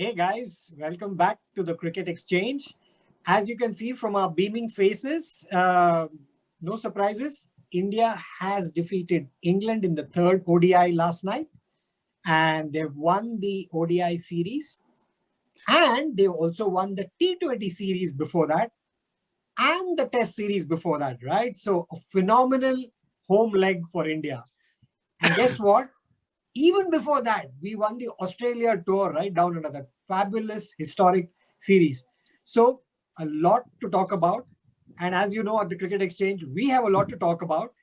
Hey guys, welcome back to the Cricket Exchange. As you can see from our beaming faces, no surprises. India has defeated England in the third ODI last night, and they've won the ODI series, and they also won the T20 series before that, and the Test series before that, right? So, a phenomenal home leg for India. And guess what? Even before that, we won the Australia tour right down under that fabulous historic series. So, a lot to talk about. And as you know, at the Cricket Exchange, we have a lot to talk about.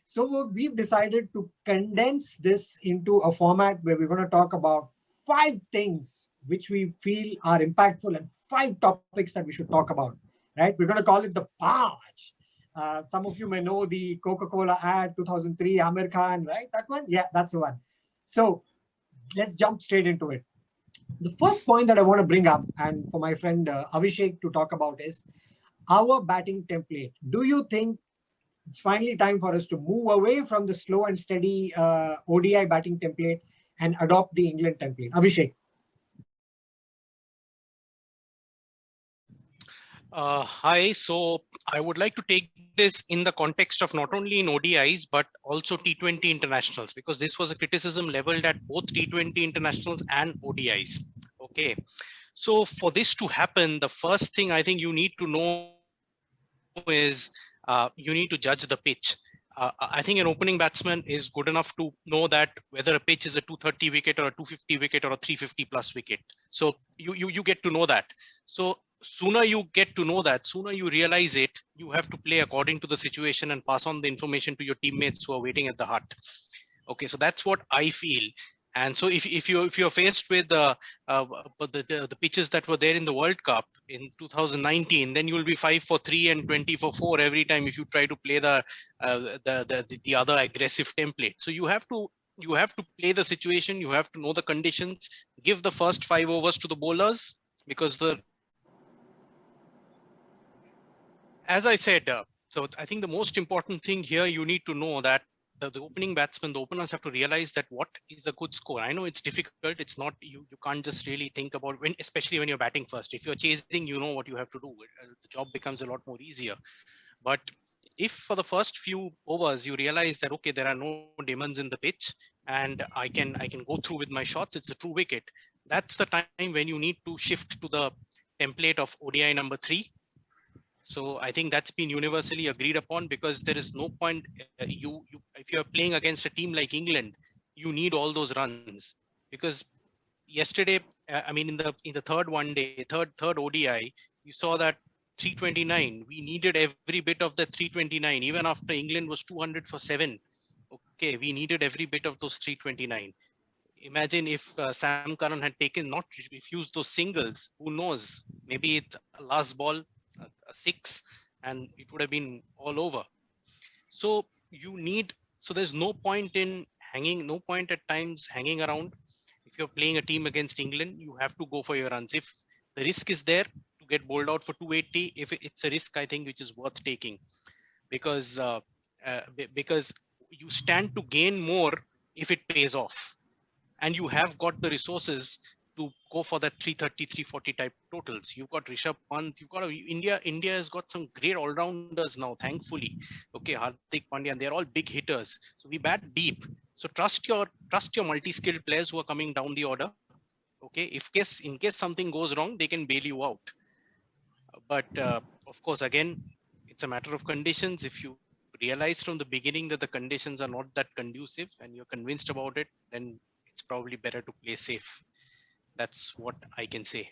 So, we've decided to condense this into a format where we're going to talk about five things which we feel are impactful and five topics that we should talk about. Right? We're going to call it the Paj. Some of you may know the Coca-Cola ad 2003, Amir Khan, right? That one? Yeah, that's the one. So let's jump straight into it. The first point that I want to bring up, and for my friend Abhishek to talk about, is our batting template. Do you think it's finally time for us to move away from the slow and steady ODI batting template and adopt the England template? Abhishek. Hi, so I would like to take this in the context of not only in ODIs but also T20 internationals, because this was a criticism leveled at both T20 internationals and ODIs. Okay, so for this to happen, the first thing I think you need to know is you need to judge the pitch. I think an opening batsman is good enough to know that whether a pitch is a 230 wicket or a 250 wicket or a 350 plus wicket. So you get to know that. So sooner you get to know that, sooner you realize it, you have to play according to the situation and pass on the information to your teammates who are waiting at the hut. Okay, so that's what I feel. And so if you're faced with the pitches that were there in the World Cup in 2019, then you will be 5 for 3 and 20 for 4 every time if you try to play the other aggressive template. So you have to play the situation, you have to know the conditions, give the first 5 overs to the bowlers, because as I said, so I think the most important thing here, you need to know that the opening batsman, the openers have to realize that what is a good score. I know it's difficult. It's not, you can't just really think about when, especially when you're batting first. If you're chasing, you know what you have to do. The job becomes a lot more easier. But if for the first few overs you realize that, okay, there are no demons in the pitch and I can go through with my shots, it's a true wicket. That's the time when you need to shift to the template of ODI number 3. So I think that's been universally agreed upon, because there is no point, if you're playing against a team like England, you need all those runs, because yesterday, I mean in the third one day, third ODI, you saw that 329. We needed every bit of the 329, even after England was 200 for 7. Okay, we needed every bit of those 329. Imagine if Sam Curran had taken, not refused those singles. Who knows? Maybe it's a last ball, a 6, and it would have been all over. So you need. So there's no point in hanging. No point at times hanging around. If you're playing a team against England, you have to go for your runs. If the risk is there to get bowled out for 280, if it's a risk, I think, which is worth taking, because because you stand to gain more if it pays off, and you have got the resources to go for that 330, 340 type totals. You've got Rishabh Pant, you've got India has got some great all-rounders now, thankfully. Okay, Hardik Pandya, and they're all big hitters. So we bat deep. So trust your multi-skilled players who are coming down the order. Okay, in case something goes wrong, they can bail you out. But of course, again, it's a matter of conditions. If you realize from the beginning that the conditions are not that conducive and you're convinced about it, then it's probably better to play safe. That's what I can say.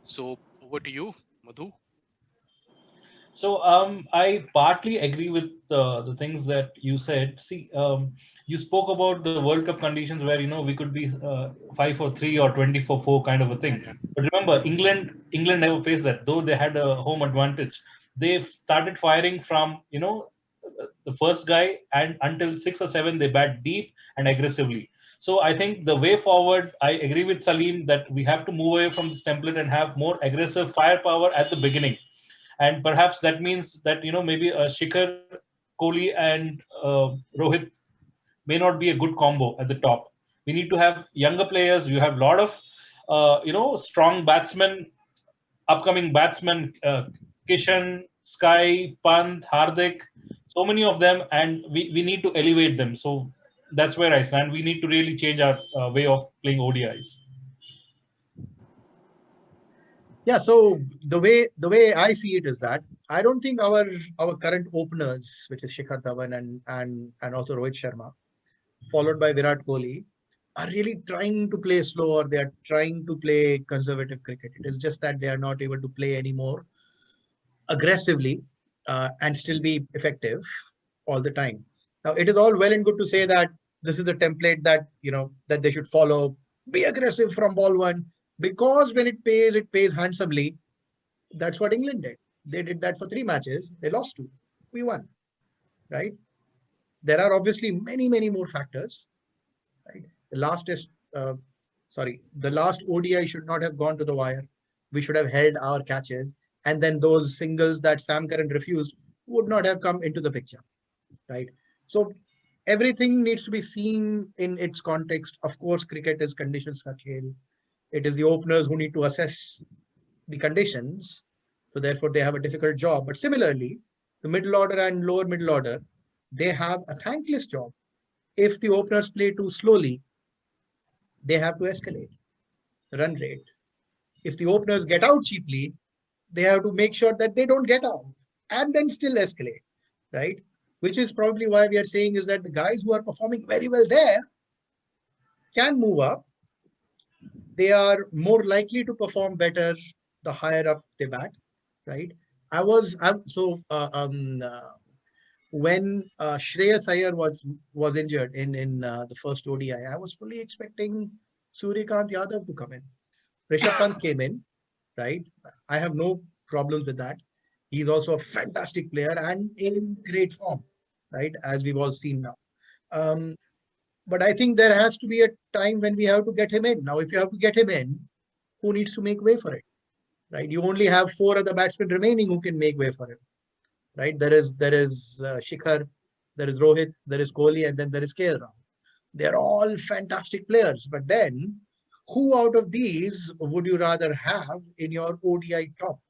So over to you, Madhu. So I partly agree with the things that you said. See, you spoke about the World Cup conditions where we could be 5 for 3 or 20 for 4 kind of a Yeah, thing. yeah. But remember, England never faced that. Though they had a home advantage, they started firing from the first guy, and until 6 or 7 they bat deep and aggressively. So I think the way forward, I agree with Salim that we have to move away from this template and have more aggressive firepower at the beginning, and perhaps that means that maybe Shikhar, Kohli, and Rohit may not be a good combo at the top. We need to have younger players. You have a lot of strong batsmen, upcoming batsmen, Kishan, Sky, Pant, Hardik, so many of them, and we need to elevate them. So that's where I stand. We need to really change our way of playing ODIs. Yeah, so the way I see it is that I don't think our current openers, which is Shikhar Dhawan and also Rohit Sharma, followed by Virat Kohli, are really trying to play slow, or they are trying to play conservative cricket. It is just that they are not able to play anymore aggressively and still be effective all the time. Now, it is all well and good to say that this is a template that that they should follow. Be aggressive from ball one, because when it pays handsomely. That's what England did. They did that for 3 matches. They lost 2. We won. Right. There are obviously many more factors. Right. The last is the last ODI should not have gone to the wire. We should have held our catches, and then those singles that Sam Curran refused would not have come into the picture. Right. So everything needs to be seen in its context. Of course, cricket is conditions ka khel. It is the openers who need to assess the conditions. So therefore, they have a difficult job. But similarly, the middle order and lower middle order, they have a thankless job. If the openers play too slowly, they have to escalate the run rate. If the openers get out cheaply, they have to make sure that they don't get out and then still escalate, right? Which is probably why we are saying is that the guys who are performing very well there can move up. They are more likely to perform better the higher up they bat, right? When Shreyas Iyer was injured in the first ODI, I was fully expecting Suryakant Yadav to come in. Rishabh Pant came in, right? I have no problems with that. He's also a fantastic player and in great form, right? As we've all seen now. Um, but I think there has to be a time when we have to get him in. Now, if you have to get him in, who needs to make way for it, right? You only have 4 other batsmen remaining who can make way for him, right? There is Shikhar, there is Rohit, there is Kohli, and then there is KL Rahul. They're all fantastic players. But then, who out of these would you rather have in your ODI top?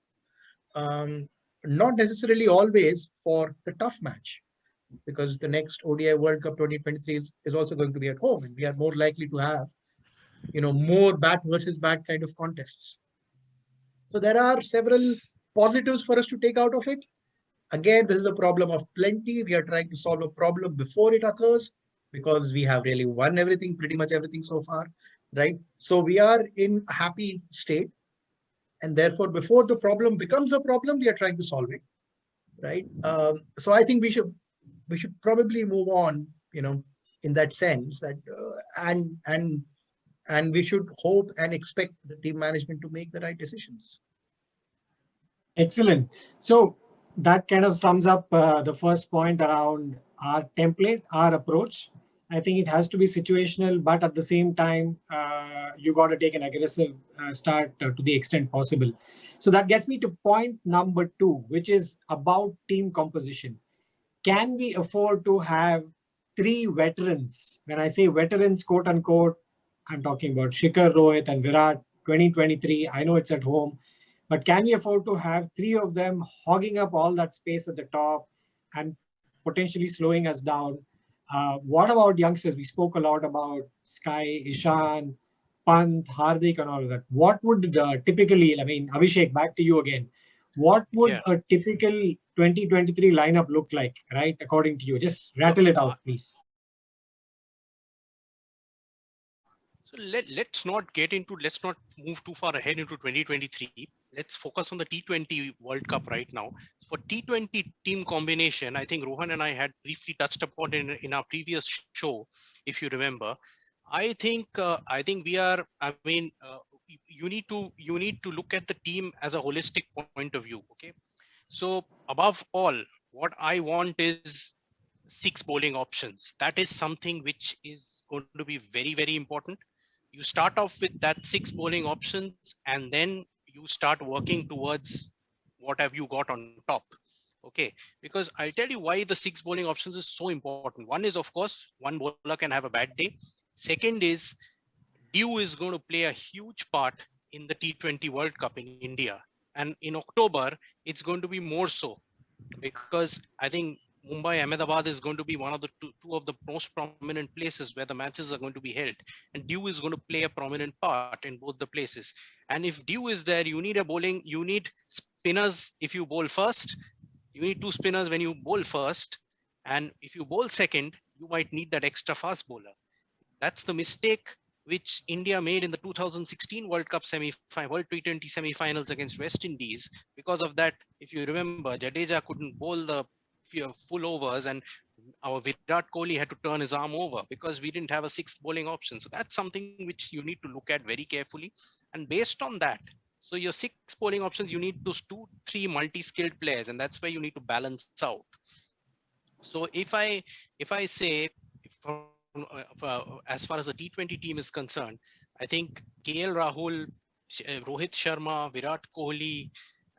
Not necessarily always for the tough match, because the next ODI World Cup 2023 is also going to be at home, and we are more likely to have, more bat versus bat kind of contests. So there are several positives for us to take out of it. Again, this is a problem of plenty. We are trying to solve a problem before it occurs, because we have really won everything, pretty much everything so far, right? So we are in a happy state. And therefore, before the problem becomes a problem, we are trying to solve it, right? So I think we should probably move on, in that sense, that and we should hope and expect the team management to make the right decisions. Excellent. So that kind of sums up the first point around our template, our approach. I think it has to be situational, but at the same time, you got to take an aggressive start to the extent possible. So that gets me to point number 2, which is about team composition. Can we afford to have 3 veterans? When I say veterans, quote unquote, I'm talking about Shikhar, Rohit, and Virat. 2023. I know it's at home, but can we afford to have 3 of them hogging up all that space at the top and potentially slowing us down? What about youngsters? We spoke a lot about Sky, Ishan, Pant, Hardik, and all of that. What would typically, Abhishek, back to you again. What would a typical 2023 lineup look like, right? According to you, just rattle it out, please. So let's not move too far ahead into 2023. Let's focus on the T20 World Cup right now. For T20 team combination, I think Rohan and I had briefly touched upon in our previous show, if you remember. I think we are. You need to look at the team as a holistic point of view. Okay, so above all, what I want is 6 bowling options. That is something which is going to be very important. You start off with that 6 bowling options, and then you start working towards what have you got on top. Okay, because I'll tell you why the 6 bowling options is so important. One is, of course, one bowler can have a bad day. Second is, Dew is going to play a huge part in the T20 World Cup in India. And in October, it's going to be more so, because I think Mumbai, Ahmedabad is going to be one of the two of the most prominent places where the matches are going to be held. And Dew is going to play a prominent part in both the places. And if Dew is there, you need you need spinners if you bowl first. You need two spinners when you bowl first. And if you bowl second, you might need that extra fast bowler. That's the mistake which India made in the 2016 World Cup World T20 semi-finals against West Indies. Because of that, if you remember, Jadeja couldn't bowl the full overs, and our Virat Kohli had to turn his arm over because we didn't have a sixth bowling option. So that's something which you need to look at very carefully. And based on that, so your six bowling options, you need those 2-3 multi-skilled players, and that's where you need to balance out. So if I say as far as the T20 team is concerned, I think KL Rahul, Rohit Sharma, Virat Kohli,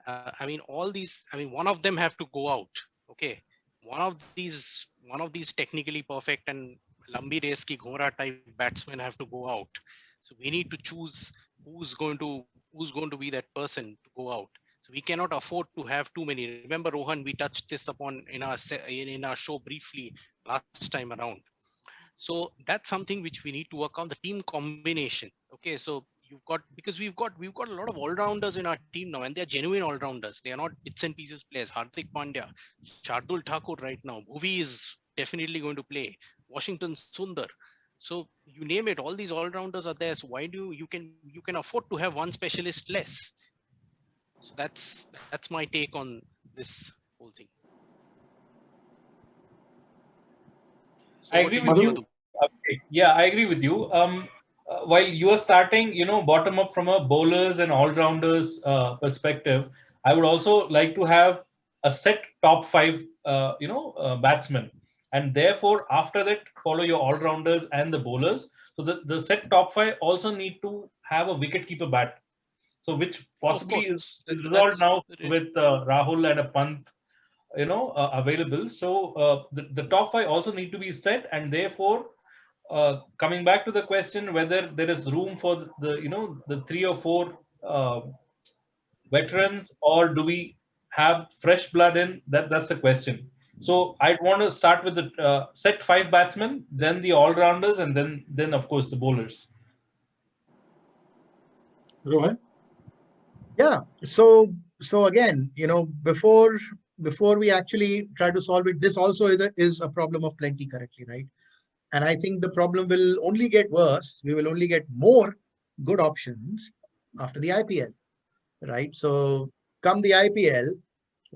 I mean all these. I mean one of them have to go out. Okay, one of these technically perfect and lambi race ki ghora type batsmen have to go out. So we need to choose who's going to be that person to go out. So we cannot afford to have too many. Remember, Rohan, we touched this upon in our show briefly last time around. So that's something which we need to work on, the team combination. Okay, so because we've got a lot of all-rounders in our team now, and they're genuine all-rounders. They are not bits and pieces players. Hardik Pandya, Shardul Thakur right now, Bhuvi is definitely going to play, Washington Sundar. So you name it, all these all-rounders are there. So why do you can afford to have one specialist less? So that's my take on this whole thing. So I agree with do, you. Okay. Yeah, I agree with you. While you are starting, bottom up from a bowlers and all-rounders perspective, I would also like to have a set top five, batsmen, and therefore after that follow your all-rounders and the bowlers. So the set top five also need to have a wicket-keeper bat. So which possibly is resolved now with Rahul and a Pant available. So the top five also need to be set, and therefore coming back to the question whether there is room for the 3 or 4 veterans, or do we have fresh blood in that's the question. So I'd want to start with the set 5 batsmen, then the all-rounders, and then of course the bowlers. Rohan? Yeah. So again, before we actually try to solve it, this also is a problem of plenty currently, right? And I think the problem will only get worse. We will only get more good options after the IPL, right? So come the IPL,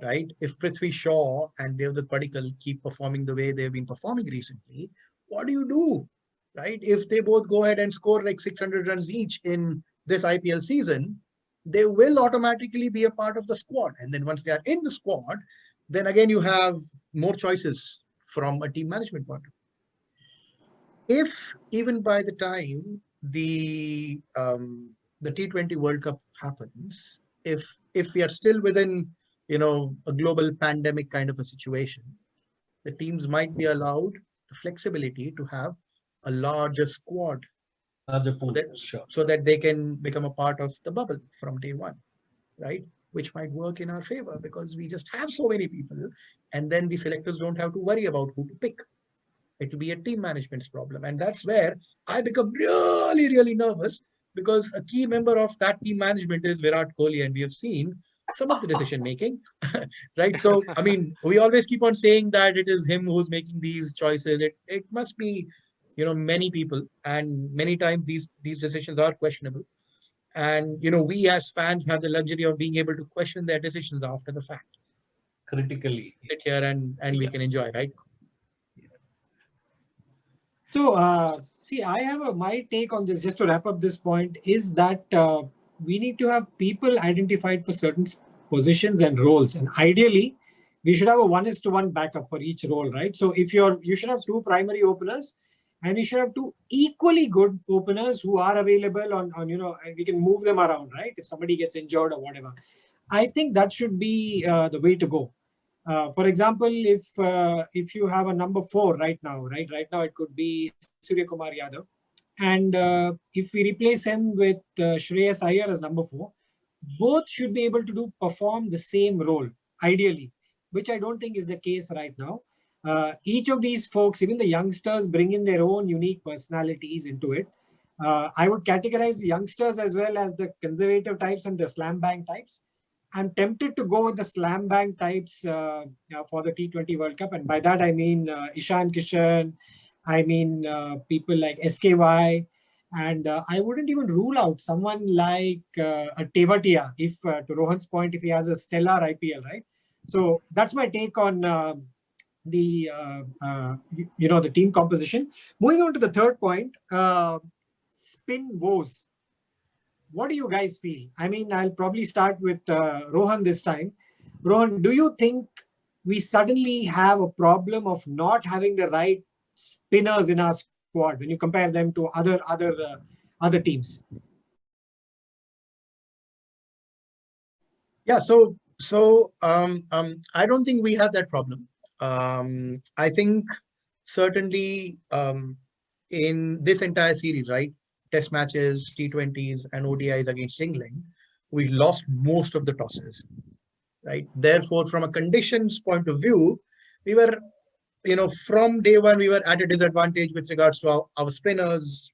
right? If Prithvi Shaw and Devdutt Padikkal keep performing the way they've been performing recently, what do you do, right? If they both go ahead and score like 600 runs each in this IPL season, they will automatically be a part of the squad. And then once they are in the squad, then again you have more choices from a team management point of view. If even by the time the T20 World Cup happens, if we are still within a global pandemic kind of a situation, the teams might be allowed the flexibility to have a larger squad, so that they can become a part of the bubble from day one, right? Which might work in our favor because we just have so many people, and then the selectors don't have to worry about who to pick. It will be a team management's problem, and that's where I become really, really nervous, because a key member of that team management is Virat Kohli, and we have seen some of the decision making, right? So, I mean, we always keep on saying that it is him who's making these choices. It must be, many people, and many times these decisions are questionable. And, we as fans have the luxury of being able to question their decisions after the fact. Critically. Sit here and we can enjoy, right? So, see, I have my take on this, just to wrap up this point, is that we need to have people identified for certain positions and roles. And ideally, we should have a 1:1 backup for each role, right? So if you should have 2 primary openers, and you should have 2 equally good openers who are available on and we can move them around, right? If somebody gets injured or whatever. I think that should be the way to go. For example, if you have a number 4 right now it could be Surya Kumar Yadav, And if we replace him with Shreyas Iyer as number 4, both should be able to perform the same role, ideally, which I don't think is the case right now. Each of these folks, even the youngsters, bring in their own unique personalities into it. I would categorize the youngsters as well as the conservative types and the slam bang types. I'm tempted to go with the slam bang types for the T20 World Cup. And by that, I mean Ishan Kishan, I mean people like SKY. And I wouldn't even rule out someone like a Tevatia, if to Rohan's point, if he has a stellar IPL, right? So that's my take on the the team composition. Moving on to the third point, spin woes. What do you guys feel? I mean, I'll probably start with Rohan this time. Rohan, do you think we suddenly have a problem of not having the right spinners in our squad when you compare them to other teams? Yeah, I don't think we have that problem. I think certainly in this entire series, right, test matches, T20s and ODIs against England, we lost most of the tosses, right? Therefore, from a conditions point of view, we were, from day one, we were at a disadvantage with regards to our spinners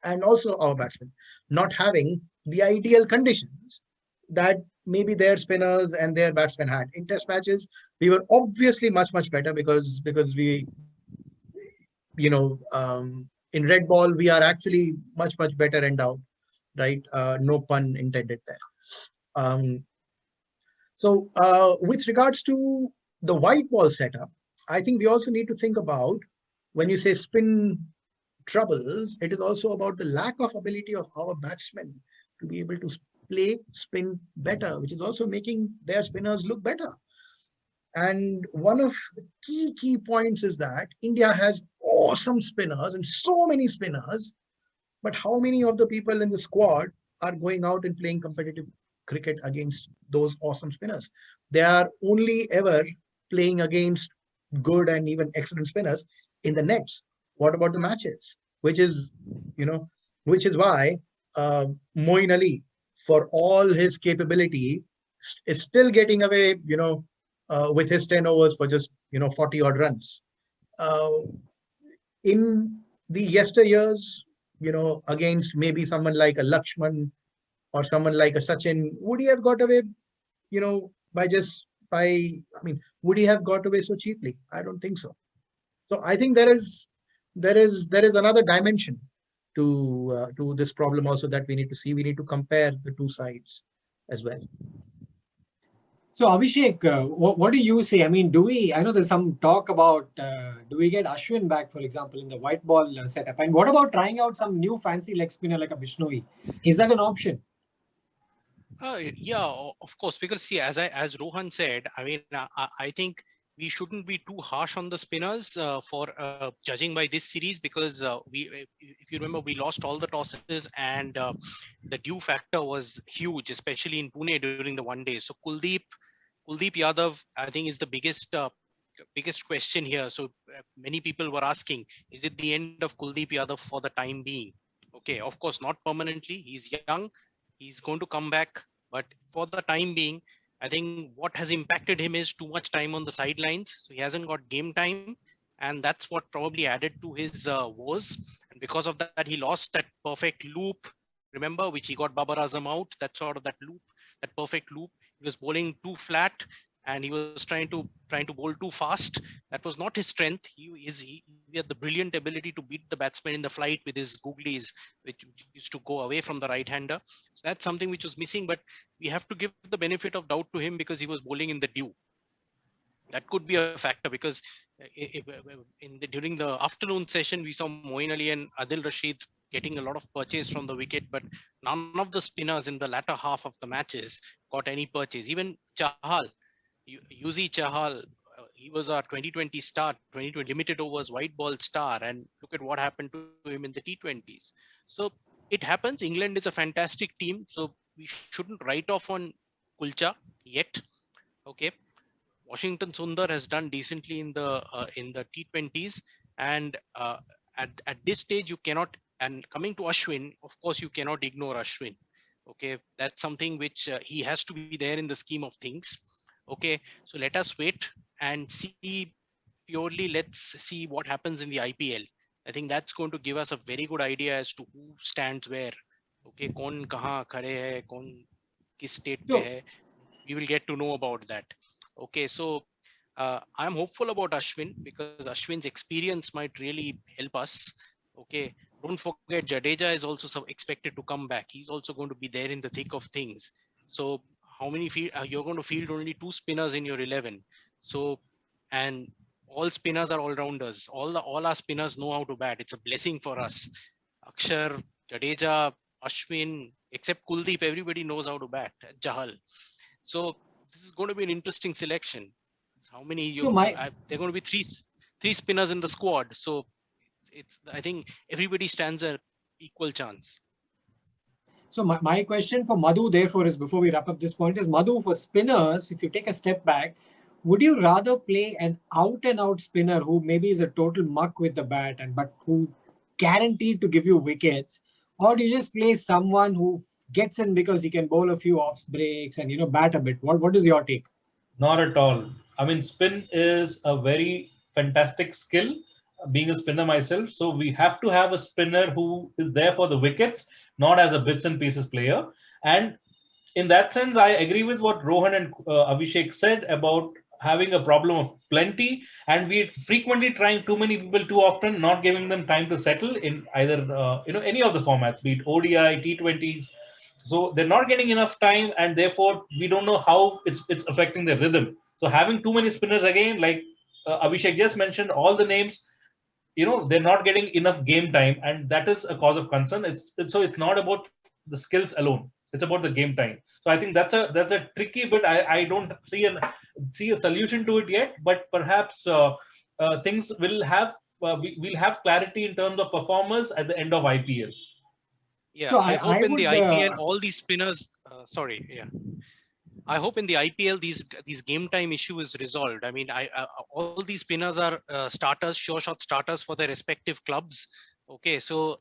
and also our batsmen, not having the ideal conditions that maybe their spinners and their batsmen had. In test matches, we were obviously much better because we, in red ball, we are actually much better endowed, right? No pun intended there. With regards to the white ball setup, I think we also need to think about, when you say spin troubles, it is also about the lack of ability of our batsmen to be able to play spin better, which is also making their spinners look better. And one of the key points is that India has awesome spinners and so many spinners, but how many of the people in the squad are going out and playing competitive cricket against those awesome spinners? They are only ever playing against good and even excellent spinners in the nets. What about the matches? Which is why Moeen Ali, for all his capability, is still getting away, with his 10 overs for just 40 odd runs. In the yesteryears, against maybe someone like a Lakshman or someone like a Sachin, would he have got away, would he have got away so cheaply? I don't think so. So I think there is another dimension to this problem also that we need to see. We need to compare the two sides as well. So Abhishek, what do you say? I mean, I know there's some talk about, do we get Ashwin back, for example, in the white ball setup? And what about trying out some new fancy leg spinner like a Bishnoi? Is that an option? Yeah, of course, because see, as Rohan said, I mean, I think we shouldn't be too harsh on the spinners for judging by this series, because if you remember, we lost all the tosses and the dew factor was huge, especially in Pune during the one day. So Kuldeep Yadav, I think, is the biggest question here. So many people were asking, is it the end of Kuldeep Yadav for the time being? Okay, of course, not permanently. He's young. He's going to come back. But for the time being, I think what has impacted him is too much time on the sidelines. So he hasn't got game time. And that's what probably added to his woes. And because of that, he lost that perfect loop, remember, which he got Babar Azam out, that sort of that loop, that perfect loop. He was bowling too flat and he was trying to bowl too fast. That was not his strength. He had the brilliant ability to beat the batsman in the flight with his googlies, which used to go away from the right hander. So that's something which was missing, but we have to give the benefit of doubt to him because he was bowling in the dew. That could be a factor, because during the afternoon session, we saw Moeen Ali and Adil Rashid getting a lot of purchase from the wicket, but none of the spinners in the latter half of the matches got any purchase. Even Chahal, Yuzi Chahal, he was our 2020 star, 2020 limited overs white ball star, and look at what happened to him in the T20s. So it happens. England is a fantastic team, so we shouldn't write off on Kulcha yet. Okay. Washington Sundar has done decently in the T20s, and at this stage you cannot And coming to Ashwin, of course, you cannot ignore Ashwin. Okay, that's something which he has to be there in the scheme of things. Okay, so let us wait and see. Purely, let's see what happens in the IPL. I think that's going to give us a very good idea as to who stands where. Okay, कौन कहाँ खड़े है, कौन किस state पे So, है. We will get to know about that. Okay, so I'm hopeful about Ashwin because Ashwin's experience might really help us. Okay, don't forget Jadeja is also expected to come back. He's also going to be there in the thick of things. So how many you're going to field only 2 spinners in your 11. So, and all spinners are all rounders. All our spinners know how to bat. It's a blessing for us. Akshar, Jadeja, Ashwin, except Kuldeep, everybody knows how to bat. Jahal. So this is going to be an interesting selection. How many so they're going to be three spinners in the squad. So I think everybody stands an equal chance. So my question for Madhu, therefore, is before we wrap up this point is, Madhu, for spinners, if you take a step back, would you rather play an out-and-out spinner who maybe is a total muck with the bat but who guaranteed to give you wickets, or do you just play someone who gets in because he can bowl a few off breaks and bat a bit? What is your take? Not at all. I mean, spin is a very fantastic skill, being a spinner myself. So we have to have a spinner who is there for the wickets, not as a bits and pieces player. And in that sense, I agree with what Rohan and Abhishek said about having a problem of plenty, and we frequently trying too many people too often, not giving them time to settle in either any of the formats, be it ODI, T20s. So they're not getting enough time, and therefore we don't know how it's affecting their rhythm. So having too many spinners again, like Abhishek just mentioned, all the names, they're not getting enough game time, and that is a cause of concern. It's not about the skills alone. It's about the game time. So I think that's a tricky bit. I don't see a solution to it yet, but perhaps things will have we'll have clarity in terms of performers at the end of IPL. Yeah, So I hope in would, the IPL all these spinners. I hope in the IPL these game time issue is resolved. I mean, all these spinners are starters, sure shot starters for their respective clubs. Okay, so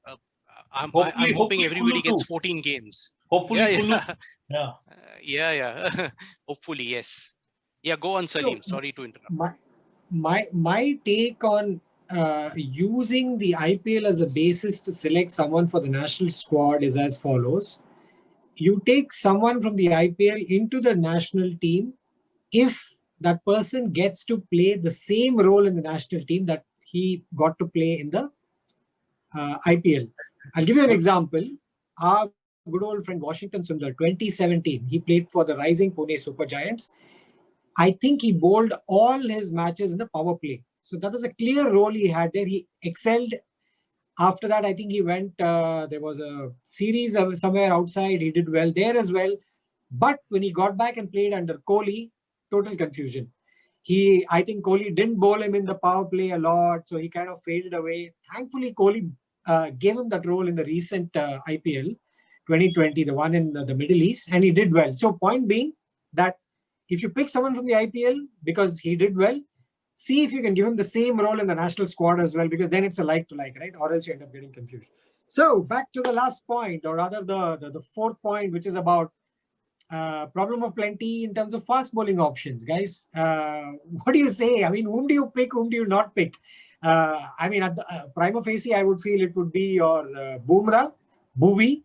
I'm hoping everybody gets 14 games. Hopefully, yeah. Hopefully, yes. Yeah, go on, Salim. So, sorry to interrupt. My take on using the IPL as a basis to select someone for the national squad is as follows. You take someone from the IPL into the national team if that person gets to play the same role in the national team that he got to play in the IPL. I'll give you an example. Our good old friend Washington Sundar, 2017, he played for the rising Pune Super Giants. I think he bowled all his matches in the power play. So that was a clear role he had there. He excelled. After that, I think he went, there was a series somewhere outside. He did well there as well. But when he got back and played under Kohli, total confusion. I think Kohli didn't bowl him in the power play a lot. So he kind of faded away. Thankfully, Kohli gave him that role in the recent IPL 2020, the one in the Middle East, and he did well. So point being that if you pick someone from the IPL because he did well, see if you can give him the same role in the national squad as well, because then it's a like to like, right? Or else you end up getting confused. So back to the last point, or rather the fourth point, which is about problem of plenty in terms of fast bowling options, guys. What do you say? I mean, whom do you pick? Whom do you not pick? I mean, at the prima facie, I would feel it would be your Bumrah, Bhuvi,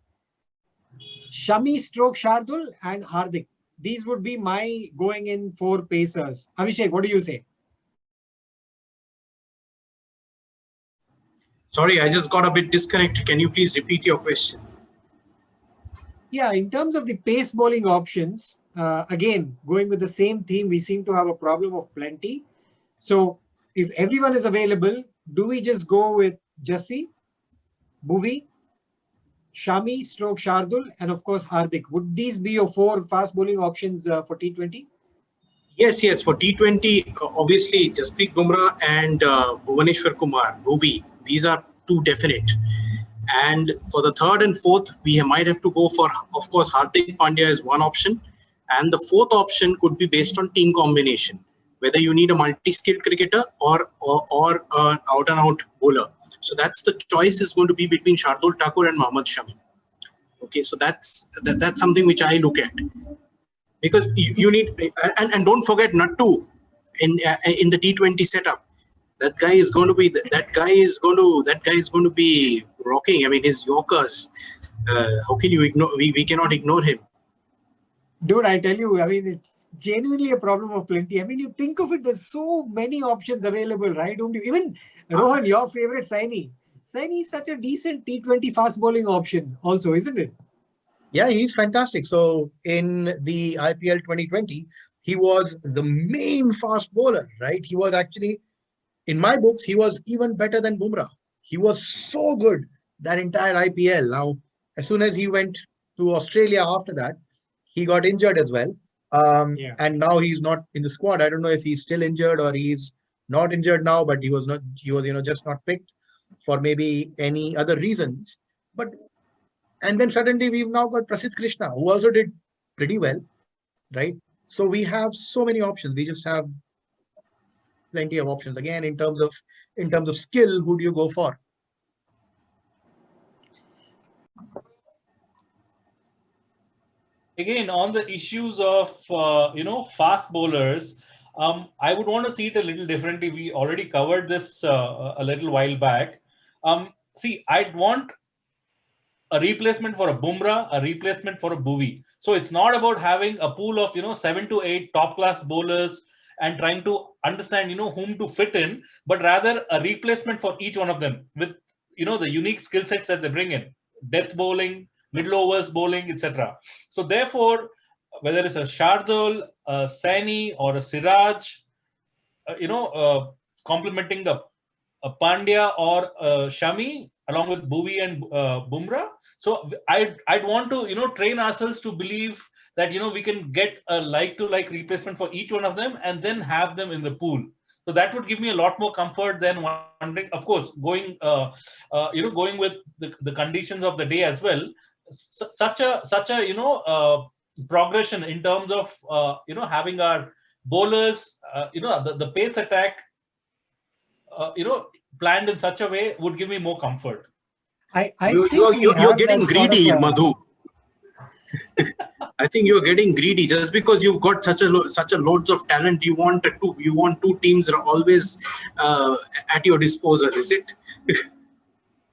Shami stroke Shardul, and Hardik. These would be my going in 4 pacers. Abhishek, what do you say? Sorry, I just got a bit disconnected. Can you please repeat your question? Yeah, in terms of the pace bowling options, again, going with the same theme, we seem to have a problem of plenty. So if everyone is available, do we just go with Jassi, Bhuvi, Shami, stroke Shardul, and of course Hardik? Would these be your 4 fast bowling options for T20? Yes. For T20, obviously, Jasprit Bumrah and Bhuvaneshwar Kumar, Bhuvi, these are 2 definite. And for the 3rd and 4th, we might have to go for, of course, Hardik Pandya is one option. And the 4th option could be based on team combination. whether you need a multi-skilled cricketer or an out-and-out bowler. So that's the choice is going to be between Shardul Thakur and Mohammad Shami. Okay, so that's something which I look at, because you need, and don't forget Nattu in the T20 setup. That guy is going to be rocking. I mean, his Yorkers. How can you ignore? We cannot ignore him. Dude, I tell you, I mean, it's genuinely a problem of plenty. I mean, you think of it, there's so many options available, right? Don't you? Even Rohan, your favorite Saini. Saini is such a decent T20 fast bowling option also, isn't it? Yeah, he's fantastic. So in the IPL 2020, he was the main fast bowler, right? He was actually, in my books, he was even better than Bumrah. He was so good that entire IPL. Now, as soon as he went to Australia after that, he got injured as well. And now he's not in the squad. I don't know if he's still injured or he's not injured now, but he was just not picked for maybe any other reasons. And then suddenly we've now got Prasidh Krishna, who also did pretty well, right? So we have so many options. We just have plenty of options. Again, in terms of skill, who do you go for? Again, on the issues of fast bowlers, I would want to see it a little differently. We already covered this a little while back. See, I'd want a replacement for a Bumrah, a replacement for a Bhuvi. So it's not about having a pool of 7 to 8 top class bowlers and trying to understand whom to fit in, but rather a replacement for each one of them with the unique skill sets that they bring in: death bowling, middle overs bowling, etc. So therefore, whether it's a Shardul, a Saini, or a Siraj, complementing a Pandya or Shami along with Bhuvi and Bumrah. So I'd want to train ourselves to believe that we can get a like-to-like replacement for each one of them and then have them in the pool. So that would give me a lot more comfort than wondering, of course, going with the conditions of the day as well. Such a progression in terms of having our bowlers, the pace attack, planned in such a way would give me more comfort. You're getting greedy, Madhu. I think you're getting greedy just because you've got such a loads of talent. You want two teams are always at your disposal, is it?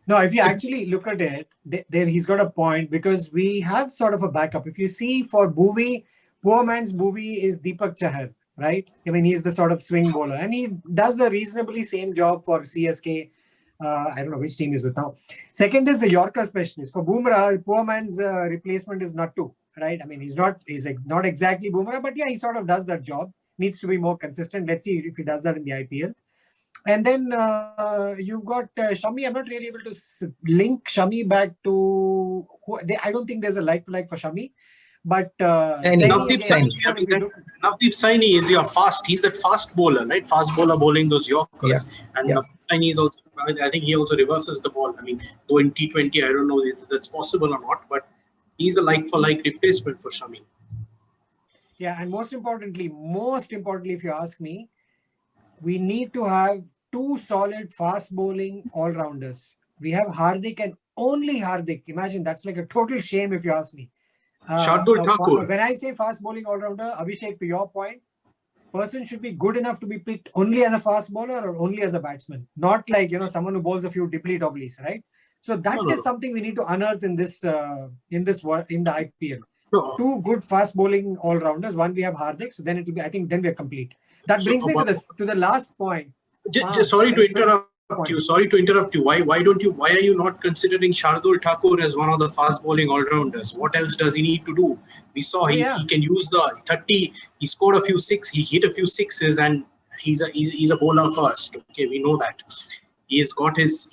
No, if you actually look at it, there he's got a point, because we have sort of a backup. If you see for Bhuvi, poor man's Bhuvi is Deepak Chahar, right? I mean, he's the sort of swing bowler, and he does a reasonably same job for CSK. I don't know which team he's with now. Second is the Yorker specialist. For Bumrah, poor man's replacement is Nattu, right? I mean, he's not exactly Bumrah, but yeah, he sort of does that job. Needs to be more consistent. Let's see if he does that in the IPL. And then you've got Shami. I'm not really able to link Shami back to. I don't think there's a like-to-like for Shami. But Navdeep Saini is your fast. He's that fast bowler, right? Fast bowler bowling those Yorkers. Yeah. And Navdeep Saini is also. I think he also reverses the ball. I mean, though in T20, I don't know if that's possible or not, but he's a like-for-like replacement for Shami. Yeah, and most importantly, if you ask me, we need to have two solid fast bowling all-rounders. We have Hardik and only Hardik. Imagine, that's like a total shame if you ask me. Shardul Thakur. When I say fast bowling all-rounder, Abhishek, to your point, person should be good enough to be picked only as a fast bowler or only as a batsman, not like someone who bowls a few dibbly-dobblies, right? So that is something we need to unearth in the IPL. No. Two good fast bowling all-rounders. One, we have Hardik, so then it will be. I think then we are complete. That brings me to the last point. Sorry to interrupt you. Why are you not considering Shardul Thakur as one of the fast bowling all-rounders? What else does he need to do? We saw he can use the 30. He scored a few six. He hit a few sixes, and he's a bowler first. Okay, we know that. He's got this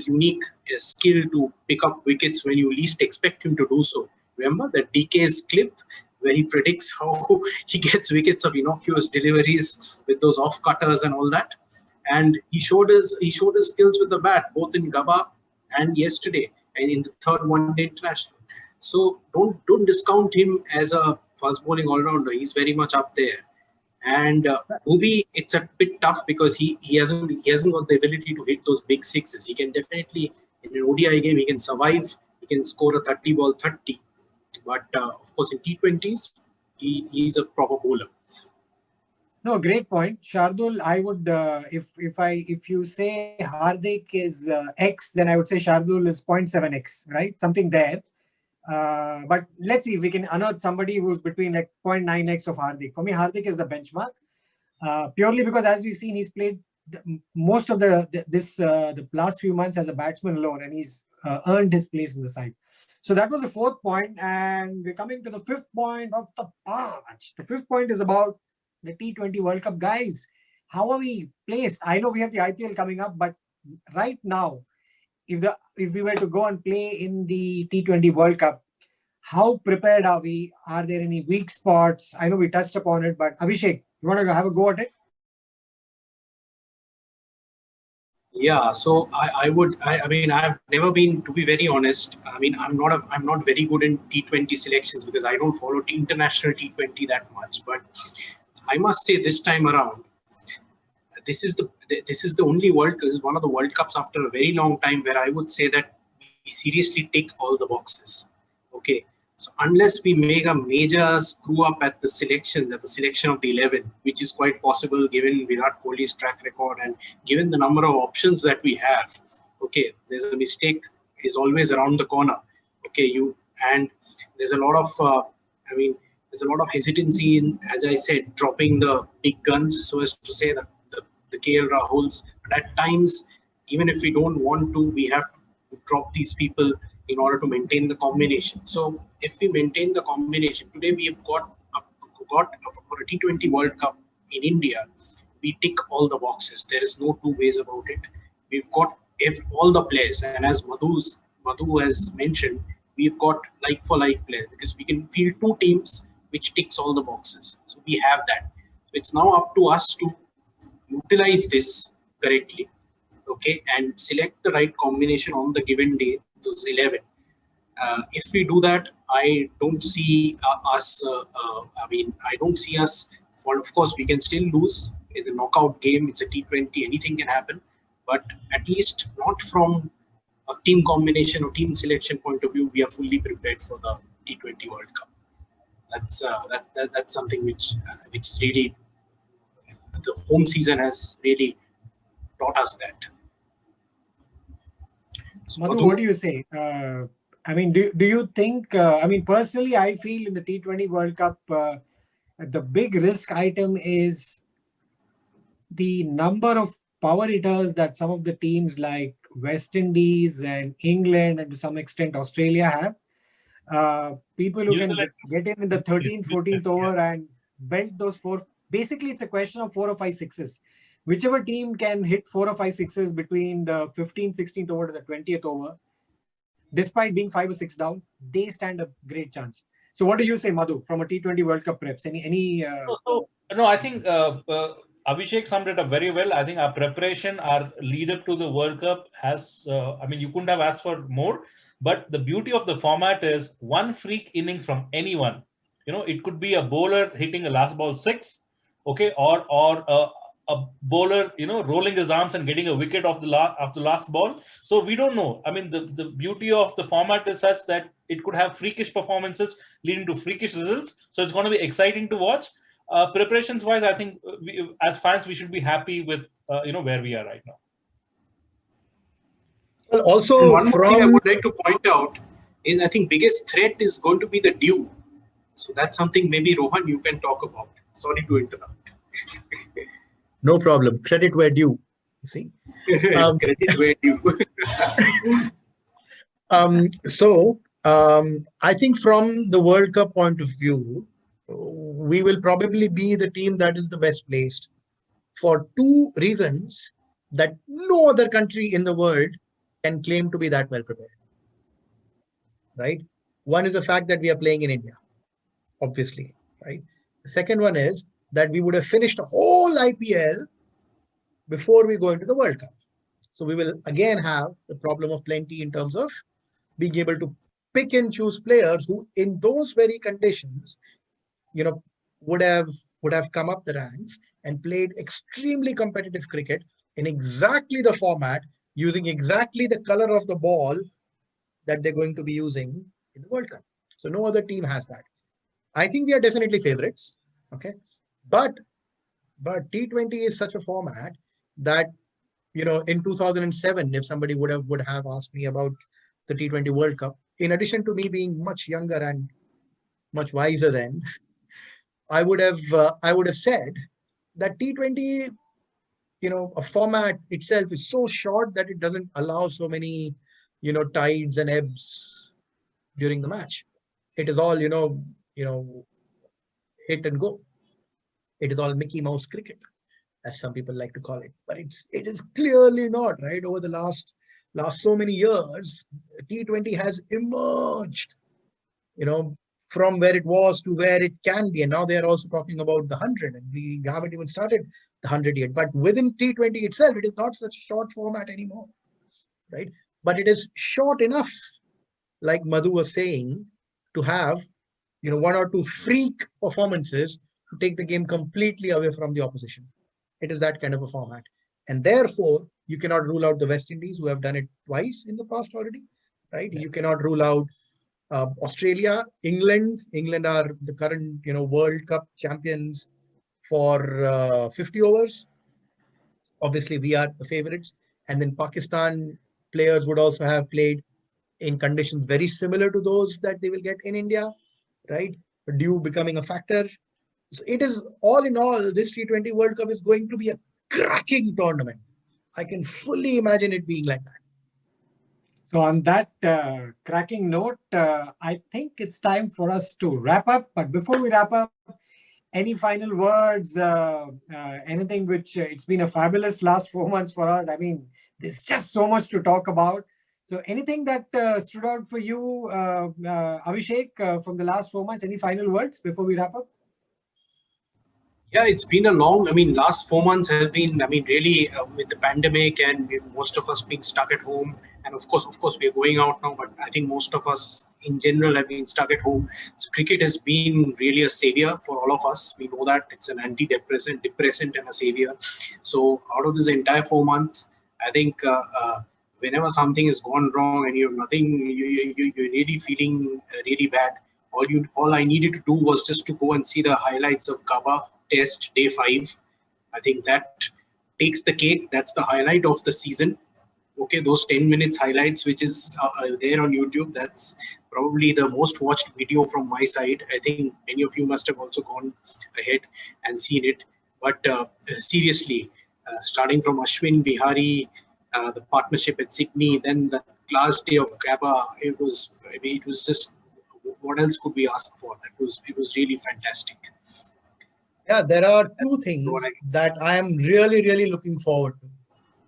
unique skill to pick up wickets when you least expect him to do so. Remember that DK's clip where he predicts how he gets wickets of innocuous deliveries with those off-cutters and all that. And he showed his skills with the bat, both in Gabba and yesterday, and in the third one-day international. So don't discount him as a fast bowling all-rounder. He's very much up there. And Bhuvi, it's a bit tough because he hasn't got the ability to hit those big sixes. He can definitely, in an ODI game, he can survive. He can score a 30 ball 30. But of course, in T20s, he's a proper bowler. No, great point, Shardul. I would, if you say Hardik is X, then I would say Shardul is 0.7x, right? Something there. But let's see if we can unearth somebody who's between like 0.9x of Hardik. For me, Hardik is the benchmark, purely because as we've seen, he's played most of the last few months as a batsman alone, and he's earned his place in the side. So that was the fourth point, and we're coming to the fifth point of the patch. The fifth point is about the T20 World Cup, guys. How are we placed? I know we have the IPL coming up, but right now, if we were to go and play in the T20 World Cup, how prepared are we? Are there any weak spots? I know we touched upon it, but Abhishek, you want to have a go at it? Yeah, so I mean, I've never been, to be very honest. I mean, I'm not very good in T20 selections because I don't follow international T20 that much. But I must say, this time around, this is the only this is one of the World Cups after a very long time where I would say that we seriously tick all the boxes. Okay, so unless we make a major screw up at the selection of the 11, which is quite possible given Virat Kohli's track record and given the number of options that we have, okay, there's a mistake is always around the corner. Okay, and there's a lot of there's a lot of hesitancy in, as I said, dropping the big guns, so as to say that the KL Rahuls. But at times, even if we don't want to, we have to drop these people in order to maintain the combination. So if we maintain the combination, today we have got for a T20 World Cup in India, we tick all the boxes. There is no two ways about it. We've got all the players, and as Madhu has mentioned, we've got like for like players because we can field two teams which ticks all the boxes. So we have that. So it's now up to us to utilize this correctly, okay, and select the right combination on the given day, those 11. If we do that, I don't see us. I don't see us. Of course, we can still lose in the knockout game. It's a T20. Anything can happen, but at least not from a team combination or team selection point of view. We are fully prepared for the T20 World Cup. That's something which is really, the home season has really taught us that. So Madhu, what do you say? I mean, do you think? I mean, personally, I feel in the T20 World Cup, the big risk item is the number of power hitters that some of the teams like West Indies and England and to some extent Australia have. People who can get in the 13th, 14th over and belt those four. Basically, it's a question of 4 or 5 sixes. Whichever team can hit 4 or 5 sixes between the 15th, 16th over to the 20th over, despite being 5 or 6 down, they stand a great chance. So what do you say, Madhu, from a T20 World Cup preps? No, I think Abhishek summed it up very well. I think our preparation, our lead up to the World Cup has, you couldn't have asked for more. But the beauty of the format is one freak innings from anyone. It could be a bowler hitting a last ball 6, okay, or a bowler, rolling his arms and getting a wicket off the last ball. So we don't know. I mean, the beauty of the format is such that it could have freakish performances leading to freakish results. So it's going to be exciting to watch. Preparations wise, I think as fans, we should be happy with, where we are right now. Well, also, one more thing I would like to point out is I think biggest threat is going to be the dew. So that's something maybe Rohan you can talk about. Sorry to interrupt. No problem. Credit where due. You see. Credit where due. I think from the World Cup point of view, we will probably be the team that is the best placed for 2 reasons that no other country in the world can claim to be that well prepared. Right? One is the fact that we are playing in India, obviously. Right? The second one is that we would have finished a whole IPL before we go into the World Cup. So we will again have the problem of plenty in terms of being able to pick and choose players who in those very conditions, would have would have come up the ranks and played extremely competitive cricket in exactly the format, using exactly the color of the ball that they're going to be using in the World Cup. So no other team has that. I think we are definitely favorites. Okay. But T20 is such a format that, in 2007, if somebody would have asked me about the T20 World Cup, in addition to me being much younger and much wiser then, I would have said that T20, a format itself is so short that it doesn't allow so many, tides and ebbs during the match. It is all, hit and go. It is all Mickey Mouse cricket, as some people like to call it. But it is clearly not, right? Over the last so many years, T20 has emerged, from where it was to where it can be. And now they are also talking about the 100, and we haven't even started the 100 yet. But within T20 itself, it is not such short format anymore, right? But it is short enough, like Madhu was saying, to have, one or two freak performances to take the game completely away from the opposition. It is that kind of a format. And therefore, you cannot rule out the West Indies, who have done it twice in the past already, right? You cannot rule out Australia, England. England are the current, World Cup champions for 50 overs. Obviously, we are the favorites. And then Pakistan players would also have played in conditions very similar to those that they will get in India, right? Dew becoming a factor. So it is, all in all, this T20 World Cup is going to be a cracking tournament. I can fully imagine it being like that. So on that cracking note, I think it's time for us to wrap up. But before we wrap up, any final words, anything which it's been a fabulous last 4 months for us. I mean, there's just so much to talk about. So anything that stood out for you, Abhishek, from the last 4 months, any final words before we wrap up? Yeah, it's been last 4 months have been, really with the pandemic and most of us being stuck at home. And of course, we're going out now, but I think most of us in general have been stuck at home. So cricket has been really a savior for all of us. We know that it's an antidepressant, depressant and a savior. So out of this entire 4 months, I think whenever something has gone wrong and you have nothing, you're really feeling really bad. All I needed to do was just to go and see the highlights of Gaba Test day 5. I think that takes the cake. That's the highlight of the season. Okay, those 10 minutes highlights, which is there on YouTube, that's probably the most watched video from my side. I think many of you must have also gone ahead and seen it. But seriously, starting from Ashwin, Vihari, the partnership at Sydney, then the last day of Gaba, it was just, what else could we ask for? It was really fantastic. Yeah, there are two things that I am really, really looking forward to,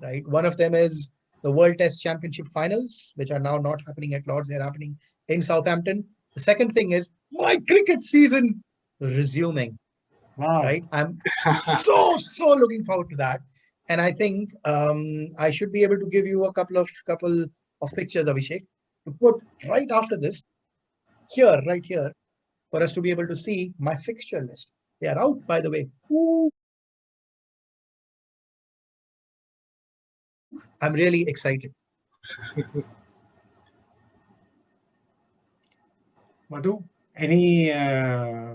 right? One of them is the World Test Championship finals, which are now not happening at Lords, they're happening in Southampton. The second thing is my cricket season resuming. Wow. Right? I'm so looking forward to that. And I think I should be able to give you a couple of pictures, Abhishek, to put right after this, right here, for us to be able to see my fixture list. They are out, by the way. Ooh. I'm really excited. Madhu, any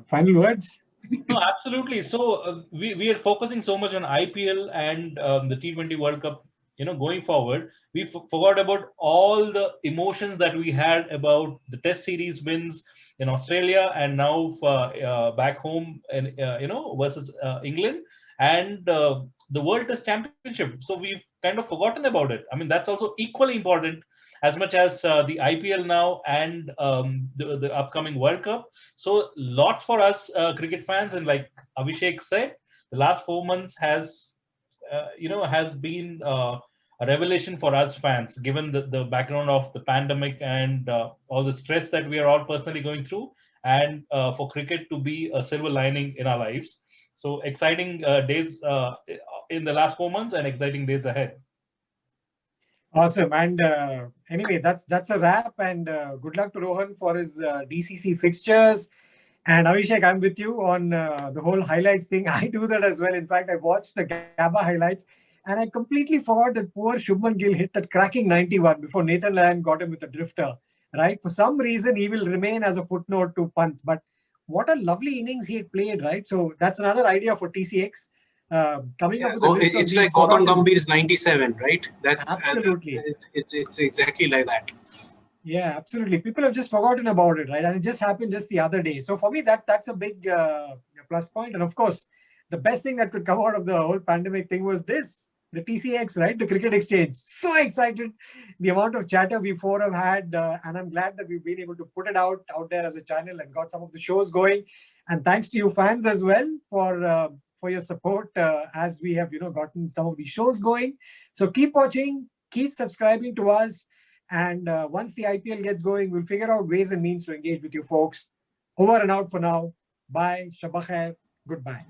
final words? No, absolutely. So we are focusing so much on IPL and the T20 World Cup. Going forward, we forgot about all the emotions that we had about the Test series wins in Australia and now back home, and versus England and the World Test Championship. So we've kind of forgotten about it. I mean, that's also equally important as much as the IPL now and the upcoming World Cup. So lot for us cricket fans, and like Abhishek said, the last 4 months has been a revelation for us fans, given the background of the pandemic and all the stress that we are all personally going through, and for cricket to be a silver lining in our lives. So exciting days in the last 4 months and exciting days ahead. Awesome. And anyway, that's a wrap. And good luck to Rohan for his DCC fixtures. And Abhishek, I'm with you on the whole highlights thing. I do that as well. In fact, I watched the GABA highlights and I completely forgot that poor Shubman Gill hit that cracking 91 before Nathan Lyon got him with a drifter, right? For some reason, he will remain as a footnote to Pant. But what a lovely innings he had played, right? So that's another idea for TCX. Coming up with a list of it's these like Gautam forgotten- Gambhir's 97, right? That's Absolutely. It's exactly like that. Yeah, absolutely. People have just forgotten about it, right? And it just happened just the other day. So for me, that's a big plus point. And of course, the best thing that could come out of the whole pandemic thing was this, the TCX, right? The Cricket Exchange. So excited. The amount of chatter we four have had. And I'm glad that we've been able to put it out there as a channel and got some of the shows going. And thanks to you fans as well for your support as we have, gotten some of these shows going. So keep watching, keep subscribing to us. And once the IPL gets going, we'll figure out ways and means to engage with you folks. Over and out for now. Bye. Shabba khair. Goodbye.